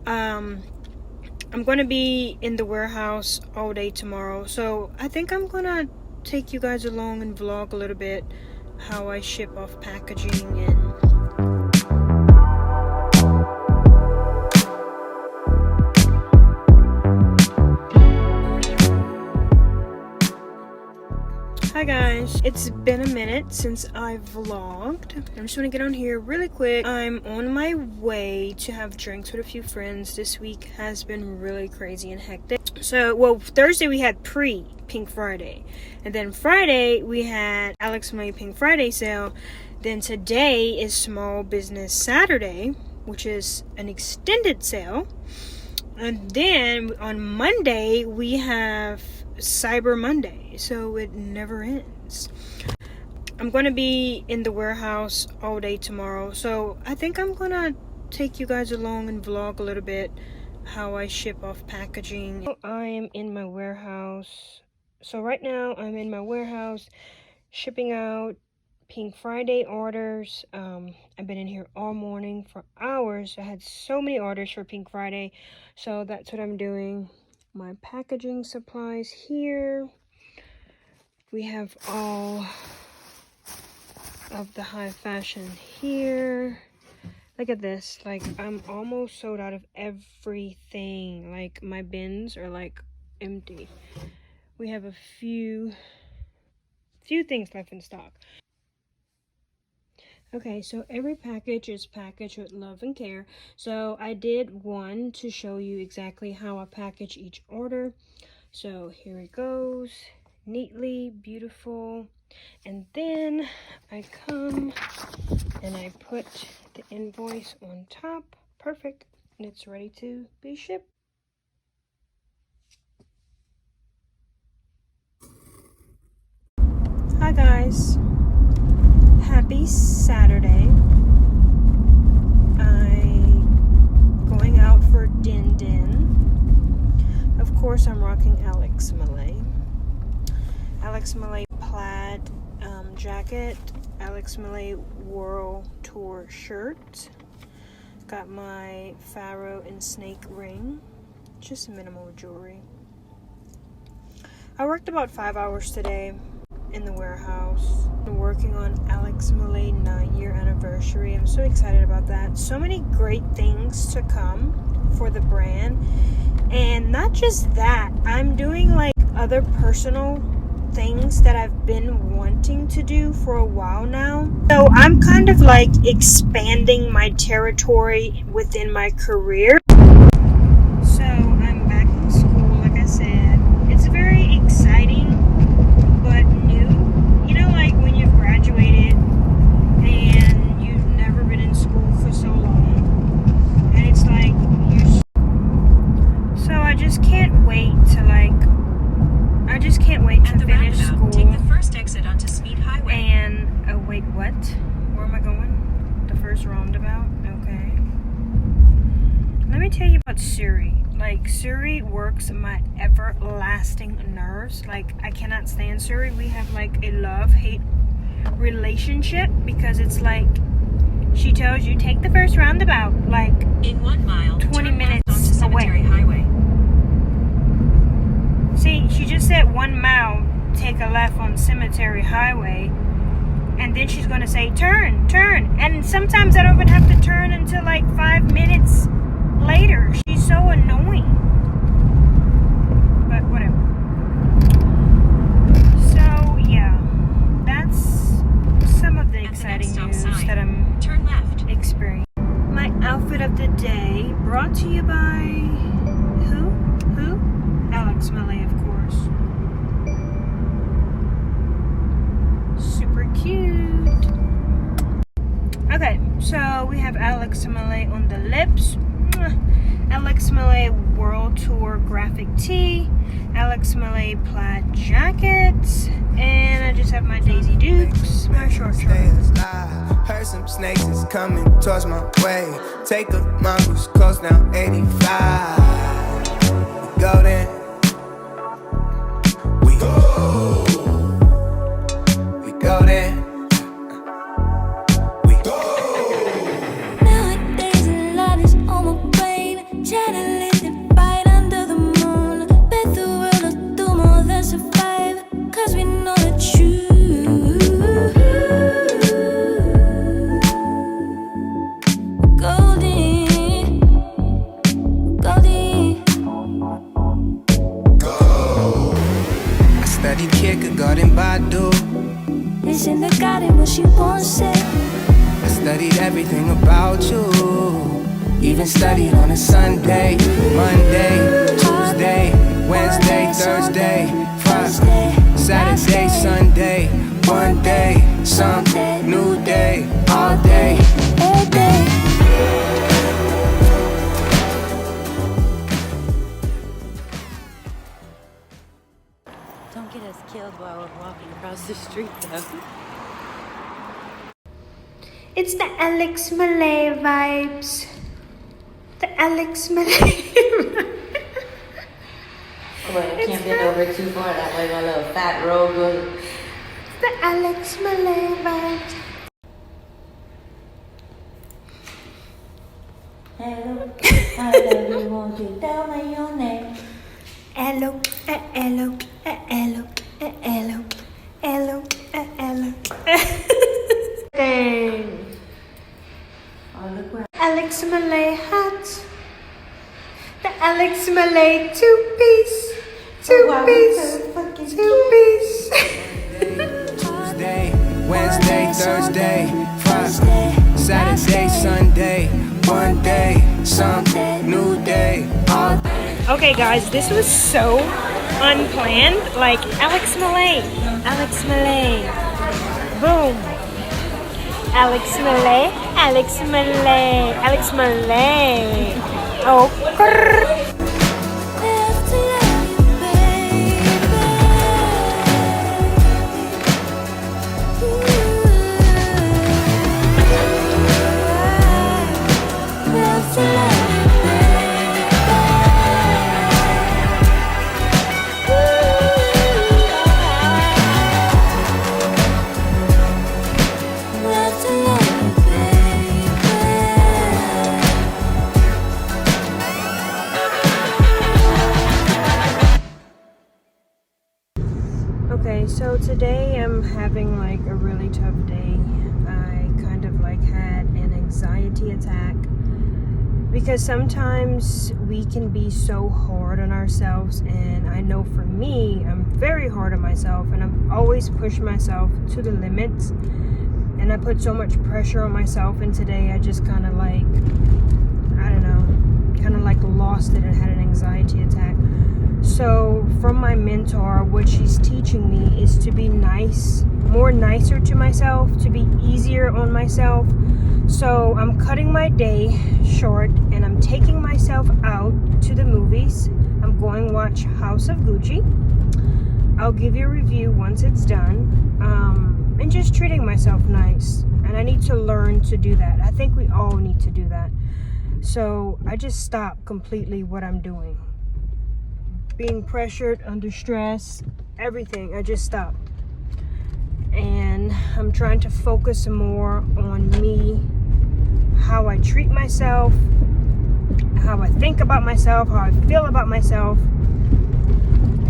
I'm gonna be in the warehouse all day tomorrow, so I think I'm gonna take you guys along and vlog a little bit how I ship off packaging and Hi guys, it's been a minute since I vlogged. I'm just gonna get on here really quick. I'm on my way to have drinks with a few friends. This week has been really crazy and hectic. So, well, Thursday we had pre-Pink Friday. And then Friday we had Alex Malay Pink Friday sale. Then today is Small Business Saturday, which is an extended sale. And then on Monday we have Cyber Monday, so it never ends. I'm gonna be in the warehouse all day tomorrow, so I think I'm gonna take you guys along and vlog a little bit how I ship off packaging. I am in my warehouse. So right now I'm in my warehouse shipping out Pink Friday orders. I've been in here all morning for hours. I had so many orders for Pink Friday, so that's what I'm doing. My packaging supplies here. We have all of the high fashion here. Look at this. Like, I'm almost sold out of everything. Like, my bins are like empty. We have a few things left in stock. Okay, so every package is packaged with love and care. So I did one to show you exactly how I package each order. So here it goes, neatly, beautiful. And then I come and I put the invoice on top. Perfect. And it's ready to be shipped. Hi guys. Happy Saturday. I'm going out for Din Din. Of course, I'm rocking Alex Malay. Alex Malay plaid jacket. Alex Malay World Tour shirt. Got my Pharaoh and snake ring. Just minimal jewelry. I worked about 5 hours today in the warehouse. I'm working on Alex Malay 9-year anniversary. I'm so excited about that. So many great things to come for the brand. And not just that, I'm doing like other personal things that I've been wanting to do for a while now. So I'm kind of like expanding my territory within my career. So I'm back in school, like I said. It's very exciting, but new. You know, like when you've graduated and you've never been in school for so long, and it's like so I just can't wait to finish school. Take the first exit onto Speed Highway. And wait, what? Where am I going? The first roundabout? Okay. Let me tell you about Siri. Like, Siri works my everlasting nerves. Like, I cannot stand Siri. We have like a love-hate relationship because it's like she tells you take the first roundabout like In 1 mile, 20 turn minutes left onto Cemetery away. Highway. See, she just said 1 mile, take a left on Cemetery Highway, and then she's gonna say turn, and sometimes I don't even have to turn until like 5 minutes later. She's so annoying. But whatever. So yeah, that's some of the exciting news that I'm Turn left. experiencing. My outfit of the day brought to you by who? Alex Malay, of course. Super cute. Okay, so we have Alex Malay on the lips. Alex Malay World Tour graphic tee. Alex Malay plaid jacket. And I just have my Daisy Dukes, my short shorts. Heard some snakes is coming towards my way. Take a mongoose coast now 85. We go then. We go. We go then. We go. Nowadays a lot is on my brain. Channeling the fight under the moon. Bet the world will do more than survive. Cause we know the truth. Golden, golden. I studied Kierkegaard and Badu. It's in the garden what she won't say. I studied everything about you. Even studied on a Sunday, Monday, Tuesday, Wednesday, Thursday, Friday, Saturday, Sunday. One day, some new day, all day. Every day. Don't get us killed while we're walking across the street, though. It's the Alex Malay vibes. The Alex Malay. Well, I can't bend over too far, that way my little fat roll goes. The Alex Malay vibes. Hello, I love you, won't you tell me your name? Hello, hello, hello, hello, hello, hello. Dang. Oh, look where Alex Malay hat. The Alex Malay two-piece. Two-piece. Two-piece. Tuesday, Wednesday, Thursday, Friday, Saturday, Sunday. One day, some new day, all day. Okay, guys, this was so unplanned. Like, Alex Malay. Alex Malay. Boom. Alex Malay. Alex Malay. Alex Malay. Oh, grrr. Have to love you, baby. Have to love you, baby. Have to love you, baby. Okay, so today I'm having like a really tough day. I kind of like had an anxiety attack because sometimes we can be so hard on ourselves, and I know for me, I'm very hard on myself, and I've always pushed myself to the limits, and I put so much pressure on myself, and today I just kind of like, I don't know, kind of like lost it and had an anxiety attack. So from my mentor, what she's teaching me is to be nicer to myself, to be easier on myself. So I'm cutting my day short and I'm taking myself out to the movies. I'm going to watch House of Gucci. I'll give you a review once it's done. And just treating myself nice. And I need to learn to do that. I think we all need to do that. So I just stop completely what I'm doing. Being pressured, under stress, everything, I just stopped. And I'm trying to focus more on me, how I treat myself, how I think about myself, how I feel about myself,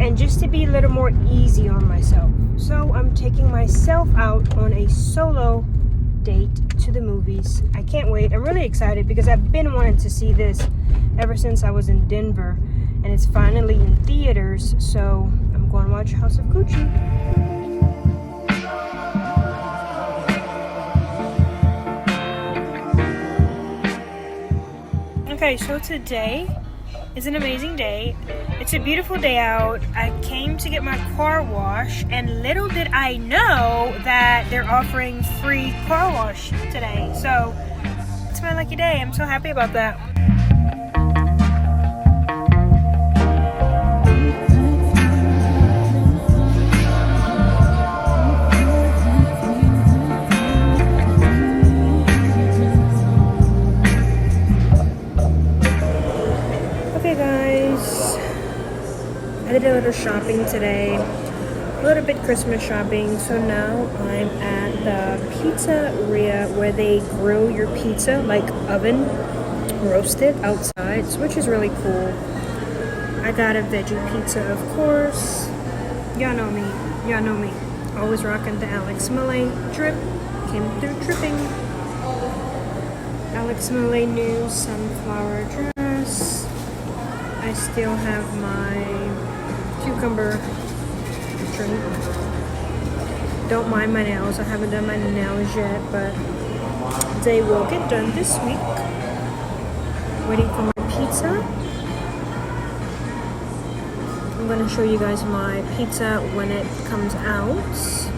and just to be a little more easy on myself. So I'm taking myself out on a solo date to the movies. I can't wait. I'm really excited because I've been wanting to see this ever since I was in Denver. And it's finally in theaters, so I'm going to watch House of Gucci. Okay, so today is an amazing day. It's a beautiful day out. I came to get my car washed, and little did I know that they're offering free car wash today. So it's my lucky day. I'm so happy about that. I did a little shopping today, a little bit Christmas shopping, so now I'm at the pizzeria where they grill your pizza, like oven, roasted outside, which is really cool. I got a veggie pizza, of course. Y'all know me. Y'all know me. Always rocking the Alex Malay drip. Came through dripping. Alex Malay new sunflower dress. I still have my cucumber drink. Don't mind my nails. I haven't done my nails yet, but they will get done this week. Waiting for my pizza. I'm going to show you guys my pizza when it comes out.